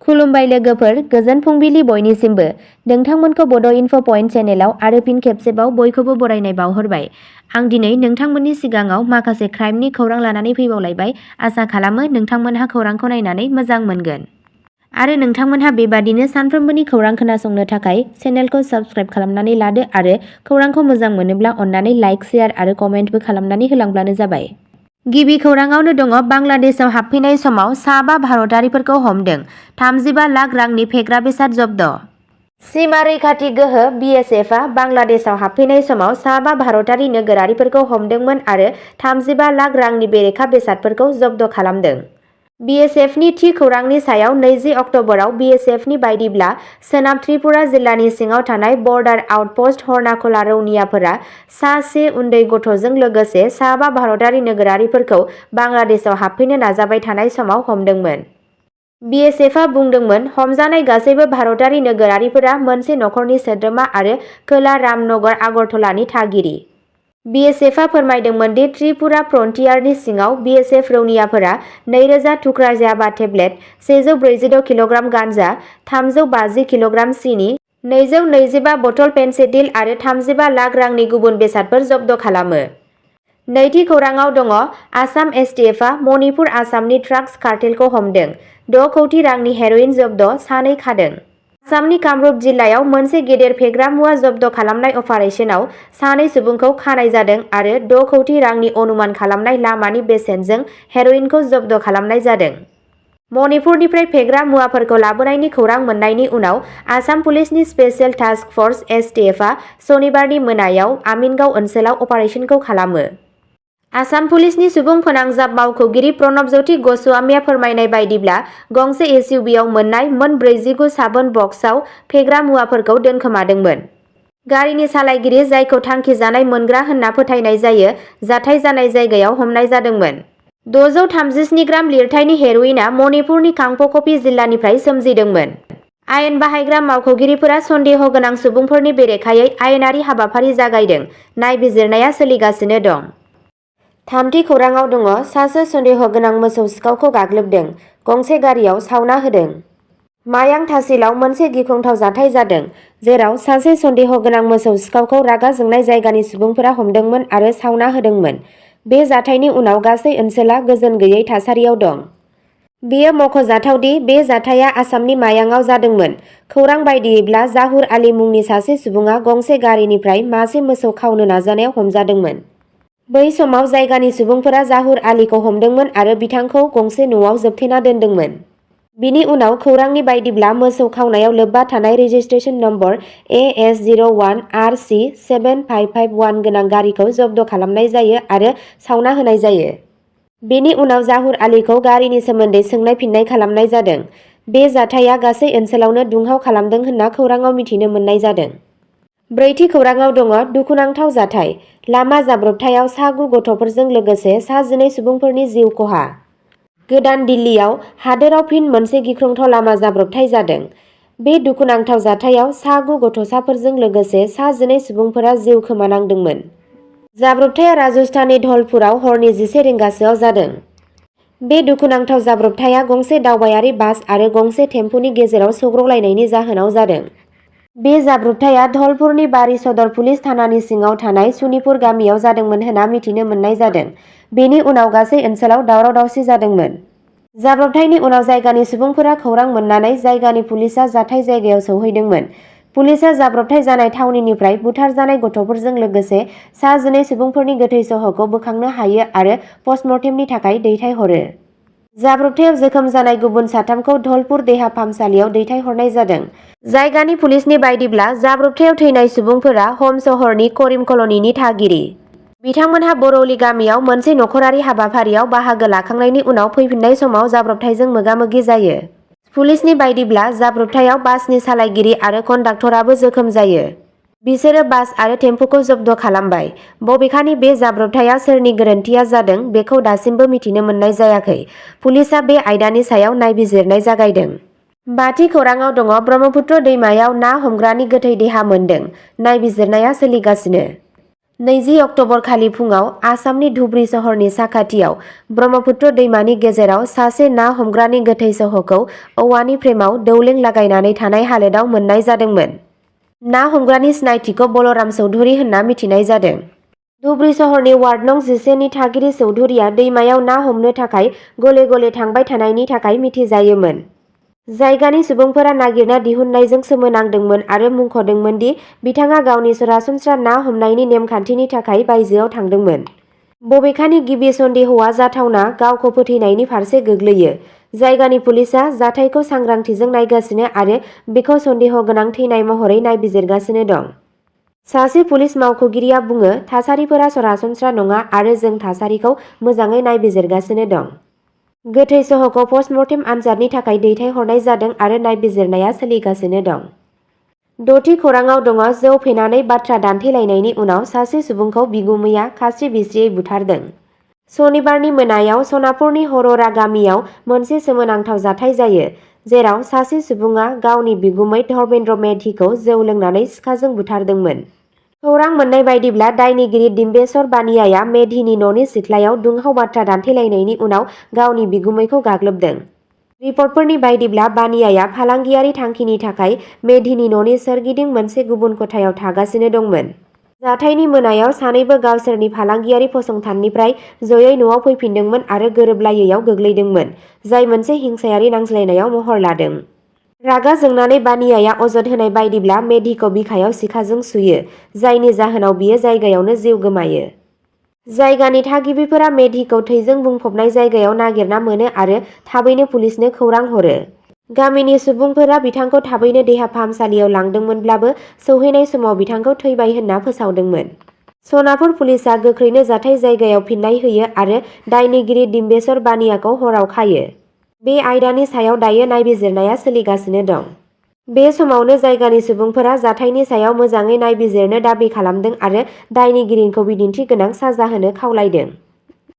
खुलुमबाय लोगोफोर, गोजोन फुंबिलि बयनिसिमबो। नोंथांमोनखौ बड' इनफ' पइन्ट चेनेलाव आरो फिन खेबसेबाव बयखौबो बरायनाय बावहरबाय। आं दिनै नोंथांमोननि सिगाङाव माखासे क्राइमनि खौरां लानानै फैबावलायबाय। आसा खालामो नोंथांमोनहा खौरांखौ नायनानै मोजां मोनगोन। आरो नोंथांमोनहा बेबादिनो सानफ्रोमबोनि खौरां खोनासंनो थाखाय चेनेलखौ साबस्क्राइब खालामनानै लादो आरो खौरांखौ मोजां मोनोब्ला अन्नानै लाइक, शेयार आरो कमेन्टबो खालामनानै होलांब्लानो जाबाय। गिबि खौराङावनो दङ बांलादेशआव हाबफैनाय समाव सा 5 भारतारिफोरखौ हमदों। 35 लाख रांनि फेग्रा बेसाद जब्द। सीमा रैखाथि गोहो BSFआ बांलादेशआव हाबफैनाय समाव सा 5 भारतारि नोगोरारिफोरखौ हमदोंमोन आरो 35 लाख रांनि बेरेखा बेसादफोरखौ जब्द खालामदों। BSFनि थि खौरांनि सायाव 20 अक्ट'बराव BSFनि बायदिब्ला सोनाब त्रिपुरा जिल्लानि सिङाव थानाय बर्डार आउटपस्ट हर्नाकुला रौनियाफोरा सा 1 उन्दै गथ'जों लोगोसे सा 5 भारतारि नोगोरारिफोरखौ बांलादेशआव हाबफैनो नाजाबाय थानाय समाव हमदोंमोन। BSFआ बुंदोंमोन हमजानाय गासैबो भारतारि नोगोरारिफोरा मोनसे नखरनि सोद्रोमा आरो खोला रामनगर आगरतलानि थागिरि। BSFआ फोरमायदोंमोन दि त्रिपुरा फ्रन्टियारनि सिङाव BSF रौनियाफोरा 2000 थुख्रा जाबा टेब्लेट, 146 किल'ग्राम गान्जा, 350 किल'ग्राम सिनि, 225 बथल पेन्सिटिल आरो 35 लाख रांनि गुबुन बेसादफोर जब्द खालामो। नैथि खौराङाव दङ आसाम STFआ मणिपुर आसामनि ड्राग्स कार्टेलखौ हमदों। 6 कौटि रांनि हेर'इन जब्द, 2 खादों। आसामनि कामरुप जिल्लायाव मोनसे गेदेर फेग्रा मुवा जब्द खालामनाय अपारेशनाव 2 सुबुंखौ खानाय जादों आरो 6 कौटि रांनि अनुमान खालामनाय लामानि बेसेनजों हेर'इनखौ जब्द खालामनाय जादों। मणिपुरनिफ्राय फेग्रा मुवाफोरखौ लाबोनायनि खौरां मोननायनि उनाव आसाम पुलिसनि स्पेशेल टास्क फर्स STFआ सनिबारनि मोनायाव आमिनगाव ओनसोलाव अपारेशनखौ खालामो। आसाम पुलिसनि सुबुं फोनांजाब मावख'गिरि प्रणब ज्योति गस्वामीआ फोरमायनाय बायदिब्ला गंसे SUVआव मोननाय मोन 49 साबोन बक्सआव फेग्रा मुवाफोरखौ दोनखोमादोंमोन। गारिनि सालायगिरि, जायखौ थांखिजानाय मोनग्रा होनना फोथायनाय जायो, जाथाय जानाय जायगायाव हमनाय जादोंमोन। 637 ग्राम लिरथायनि हेर'इनआ मणिपुरनि कांपकपि जिल्लानिफ्राय सोमजिदोंमोन। आयेन बाहायग्रा मावख'गिरिफोरा सन्देह गोनां सुबुंफोरनि बेरेखायै आयेनारि हाबाफारि जागायदों। नायबिजिरनाया सोलिगासिनो दं। थामथि खौराङाव दङ सासे सन्देह गोनां मोसौ सिखावखौ गाग्लोबदों, गंसे गारियाव सावना होदों। मायां तहसिलाव मोनसे गिख्रंथाव जाथाय जादों, जेराव सासे सन्देह गोनां मोसौ सिखावखौ रागा जोंनाय जायगानि सुबुंफोरा हमदोंमोन आरो सावना होदोंमोन। बे जाथायनि उनाव गासै ओनसोला गोजोन गैयै थासारियाव दं। बेयो मख'जाथाव दि बे जाथाया आसामनि मायांआव जादोंमोन। खौरां बायदियैब्ला जाहुर आली मुंनि सासे सुबुङा गंसे गारिनिफ्राय मासे मोसौ खावनो नाजानायाव हमजादोंमोन। बै समाव जायगानि सुबुंफोरा जाहुर आलीखौ हमदोंमोन आरो बिथांखौ गंसे न'आव जोबथेना दोनदोंमोन। बिनि उनाव खौरांनि बायदिब्ला मोसौ खावनायाव लोब्बा थानाय रेजिस्ट्रेशन नम्बर AS01RC7551 गोनां गारिखौ जब्द खालामनाय जायो आरो सावना होनाय जायो। बेनि उनाव जाहुर आलीखौ गारिनि सोमोन्दै सोंनाय फिननाय खालामनाय जादों। बे जाथाया गासै ओनसोलावनो दुंहाव खालामदों होनना खौराङाव मिथिनो मोननाय जादों। ब्रैथि खौराङाव दङ दुखुनांथाव जाथाय। लामा जाब्रबथायाव सा 9 गथ'फोरजों लोगोसे सा 12 सुबुंफोरनि जिउ खहा। गोदान दिल्लीयाव हादोराव फिन मोनसे गिख्रंथाव लामा जाब्रबथाय जादों। बे दुखुनांथाव जाथायाव सा 9 गथ'साफोरजों लोगोसे सा 12 सुबुंफोरा जिउ खोमानांदोंमोन। जाब्रबथाया राजस्थाननि धौलपुराव हरनि 11 रिंगासोआव जादों। बे दुखुनांथाव जाब्रबथाया गंसे दावबायारि बास आरो गंसे टेम्पुनि गेजेराव सौग्रावलायनायनि जाहोनाव जादों। बे जाब्रबथाया धौलपुरनि बारी सदर पुलिस थानानि सिङाव थानाय सुनिपुर गामियाव जादोंमोन होनना मिथिनो मोननाय जादों। बेनि उनाव गासै ओनसोलाव दावराव-दावसि जादोंमोन। जाब्रबथायनि उनाव जायगानि सुबुंफोरा खौरां मोननानै जायगानि पुलिसआ जाथाय जायगायाव सौहैदोंमोन। पुलिसआ जाब्रबथाय जानाय थावनिनिफ्राय बुथारजानाय गथ'फोरजों लोगोसे सा 12 सुबुंफोरनि गोथै सह'खौ बोखांनो हायो आरो पस्टमर्टेमनि थाखाय दैथायहरो। जाब्रबथायाव जोखोम जानाय गुबुन 3खौ धौलपुर देहा फाहामसालियाव दैथायहरनाय जादों। जायगानि पुलिसनि बायदिब्ला जाब्रबथायाव थैनाय सुबुंफोरा हम सहरनि करिम कल'निनि थागिरि। बिथांमोनहा बरौली गामियाव मोनसे नखरारि हाबाफारियाव बाहागो लाखांनायनि उनाव फैफिननाय समाव जाब्रबथायजों मोगा-मोगि जायो। पुलिसनि बायदिब्ला जाब्रबथायाव बासनि सालायगिरि आरो कन्डाक्टराबो जोखोम जायो। बिसोरो बास आरो टेम्पुखौ जब्द खालामबाय। बबेखानि बे जाब्रबथाया सोरनि गोरोन्थिया जादों बेखौ दासिमबो मिथिनो मोननाय जायाखै। पुलिसआ बे आयदानि सायाव नायबिजिरनाय जागायदों। बाथि खौराङाव दङ ब्रह्मपुत्र दैमायाव ना हमग्रानि गोथै देहा मोनदों। नायबिजिरनाया सोलिगासिनो। 20 अक्ट'बर खालि फुङाव आसामनि धुब्री सहरनि साखाथियाव ब्रह्मपुत्र दैमानि गेजेराव सासे ना हमग्रानि गोथै सह'खौ औवानि फ्रेमाव दौलें लागायनानै थानाय हालोदाव मोननाय जादोंमोन। ना हमग्रानि सिनायथिखौ बलराम चौधुरी होनना मिथिनाय जादों। धुब्री सहरनि वार्ड नं 11 नि थागिरि चौधुरीया दैमायाव ना हमनो थाखाय गले गले थांबाय थानायनि थाखाय मिथिजायोमोन। जायगानि सुबुंफोरा नागिरना दिहुननायजों सोमोनांदोंमोन आरो मुंख'दोंमोन दि बिथाङा गावनि सरासनस्रा ना हमनायनि नेमखान्थिनि थाखाय बायजोआव थांदोंमोन। बबेखानि गिबि सन्देहआ जाथावना गावखौ फोथैनायनि फारसे गोग्लैयो। जायगानि पुलिसआ जाथायखौ सांग्रांथिजों नायगासिनो आरो बेखौ सन्देह गोनां थैनाय महरै नायबिजिरगासिनो दं। सासे पुलिस मावख'गिरिया बुङो, थासारिफोरा सरासनस्रा नङा आरो जों थासारिखौ मोजाङै नायबिजिरगासिनो दं। गोथै सह'खौ पस्टमर्टेम आनजादनि थाखाय दैथायहरनाय जादों आरो नायबिजिरनाया सोलिगासिनो दं। द'थि खौराङाव दङ जौ फेनानै बाथ्रा दान्थेलायनायनि उनाव सासे सुबुंखौ बिगुमैया खास्रि-बिस्रियै बुथारदों। सनिबारनि मोनायाव सनापुरनि हर'रा गामियाव मोनसे सोमोनांथाव जाथाय जायो, जेराव सासे सुबुङा गावनि बिगुमै धर्मेन्द्र मेधिखौ जौ लोंनानै सिखाजों बुथारदोंमोन। खौरां मोन्नाय बायदिब्ला दायनिगिरि डिम्बेश्वर बानियाया मेधिनि न'नि सिथ्लायाव दुंहाव बाथ्रा दान्थेलायनायनि उनाव गावनि बिगुमैखौ गाग्लोबदों। रिपर्टफोरनि बायदिब्ला बानियाया फालांगियारि थांखिनि थाखाय मेधिनि न'नि सोरगिदिं मोनसे गुबुन खथायाव थागासिनो दंमोन। जाथायनि मोनायाव सानैबो गावसोरनि फालांगियारि फसंथाननिफ्राय जयै न'आव फैफिनदोंमोन आरो गोरोबलायैयाव गोग्लैदोंमोन, जाय मोनसे हिंसायारि नांज्लायनायाव महर लादों। रागा जोंनानै बानियाया अजद होनाय बायदिब्ला मेधिखौ बिखायाव सिखाजों सुयो, जायनि जाहोनाव बियो जायगायावनो जिउ गोमायो। जायगानि थागिबिफोरा मेधिखौ थैजों बुंफबनाय जायगायाव नागिरना मोनो आरो थाबैनो पुलिसनो खौरां हरो। गामिनि सुबुंफोरा बिथांखौ थाबैनो देहा फाहामसालियाव लांदोंमोनब्लाबो सौहैनाय समाव बिथांखौ थैबाय होनना फोसावदोंमोन। सनापुर पुलिसआ गोख्रैनो जाथाय जायगायाव फिन्नाय होयो आरो दायनिगिरि डिम्बेश्वर बानियाखौ हराव खायो। बे आयदानि सायाव दायो नायबिजिरनाया सोलिगासिनो दं। बे समावनो जायगानि सुबुंफोरा जाथायनि सायाव मोजाङै नायबिजिरनो दाबि खालामदों आरो दायनिगिरिखौ बिदिन्थि गोनां साजा होनो खावलायदों।